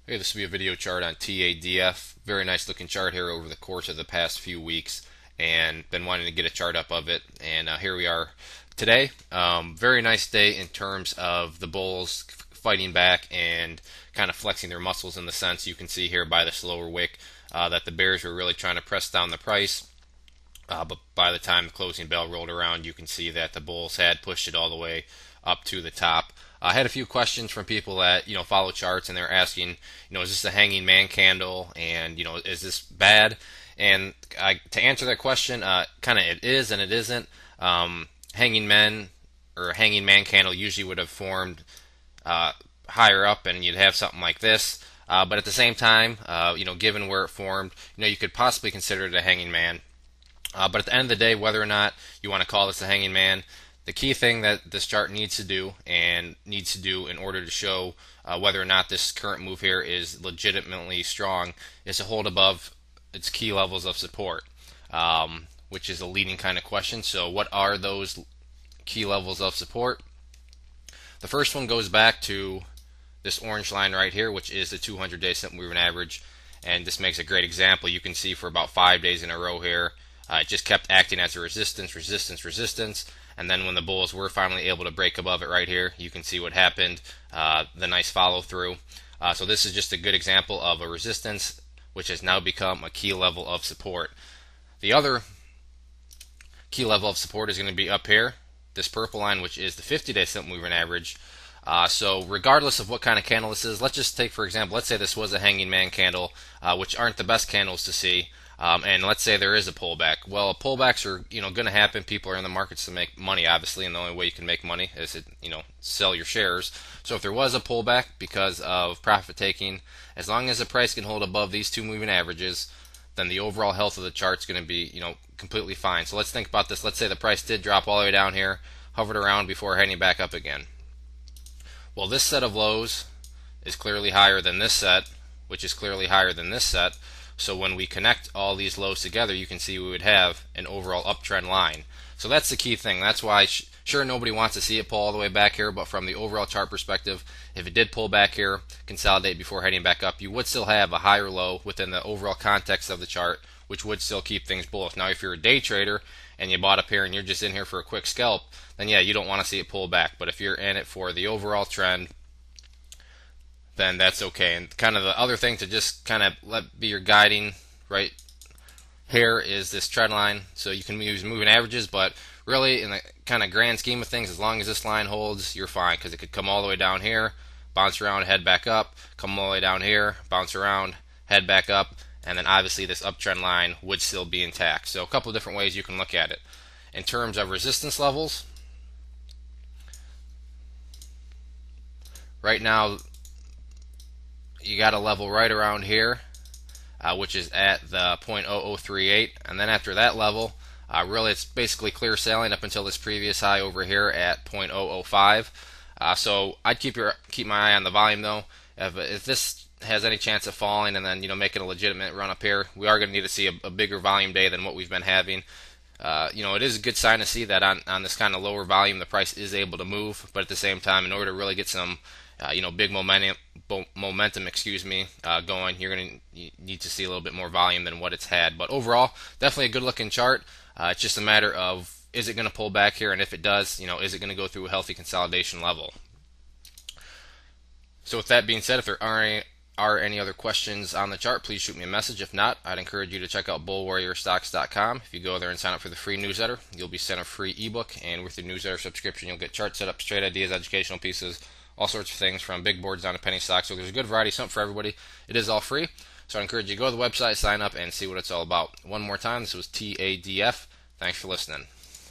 Hey, this will be a video chart on TADF. Very nice looking chart here over the course of the past few weeks, and been wanting to get a chart up of it. And here we are today. Very nice day in terms of the bulls fighting back and kind of flexing their muscles in the sense you can see here by the slower wick that the bears were really trying to press down the price. But by the time the closing bell rolled around, you can see that the bulls had pushed it all the way up to the top. I had a few questions from people that follow charts, and they're asking, is this a hanging man candle, and is this bad? And to answer that question, kind of it is and it isn't. Hanging men or hanging man candle usually would have formed higher up, and you'd have something like this. But at the same time, given where it formed, you could possibly consider it a hanging man. But at the end of the day, whether or not you want to call this a hanging man, the key thing that this chart needs to do in order to show whether or not this current move here is legitimately strong is to hold above its key levels of support, which is a leading kind of question. So what are those key levels of support? The first one goes back to this orange line right here, which is the 200-day simple moving average, and this makes a great example. You can see for about 5 days in a row here, it just kept acting as a resistance, and then when the bulls were finally able to break above it right here, you can see what happened, the nice follow through. So this is just a good example of a resistance which has now become a key level of support. The other key level of support is going to be up here, this purple line, which is the 50-day simple moving average. So regardless of what kind of candle this is, let's just take, for example, let's say this was a hanging man candle, which aren't the best candles to see. And let's say there is a pullback. Well, pullbacks are going to happen. People are in the markets to make money, obviously, and the only way you can make money is to sell your shares. So if there was a pullback because of profit taking, as long as the price can hold above these two moving averages, then the overall health of the chart is going to be completely fine. So let's think about this. Let's say the price did drop all the way down here, hovered around before heading back up again. Well, this set of lows is clearly higher than this set, which is clearly higher than this set. So when we connect all these lows together, you can see we would have an overall uptrend line. So that's the key thing. That's why, sure, nobody wants to see it pull all the way back here, but from the overall chart perspective, if it did pull back here, consolidate before heading back up, you would still have a higher low within the overall context of the chart, which would still keep things bullish. Now, if you're a day trader and you bought up here and you're just in here for a quick scalp, then yeah, you don't want to see it pull back. But if you're in it for the overall trend, then that's okay. And kind of the other thing to just kind of let be your guiding right here is this trend line. So you can use moving averages, but really in the kind of grand scheme of things, as long as this line holds, you're fine, because it could come all the way down here, bounce around, head back up, come all the way down here, bounce around, head back up, and then obviously this uptrend line would still be intact. So a couple of different ways you can look at it. In terms of resistance levels, right now you got a level right around here, which is at the 0.0038, and then after that level, really it's basically clear sailing up until this previous high over here at 0.005. So I'd keep my eye on the volume though. If this has any chance of falling and then making a legitimate run up here, we are going to need to see a bigger volume day than what we've been having. It is a good sign to see that on this kind of lower volume the price is able to move, but at the same time, in order to really get some big momentum going, you're going to need to see a little bit more volume than what it's had. But overall, definitely a good looking chart. It's just a matter of, is it going to pull back here, and if it does, is it going to go through a healthy consolidation level? So with that being said, if there are any other questions on the chart, please shoot me a message. If not, I'd encourage you to check out bullwarriorstocks.com. If you go there and sign up for the free newsletter, you'll be sent a free ebook, and with your newsletter subscription, you'll get chart setups, trade ideas, educational pieces, all sorts of things from big boards down to penny stocks. So there's a good variety, something for everybody. It is all free. So I encourage you to go to the website, sign up, and see what it's all about. One more time, this was TADF. Thanks for listening.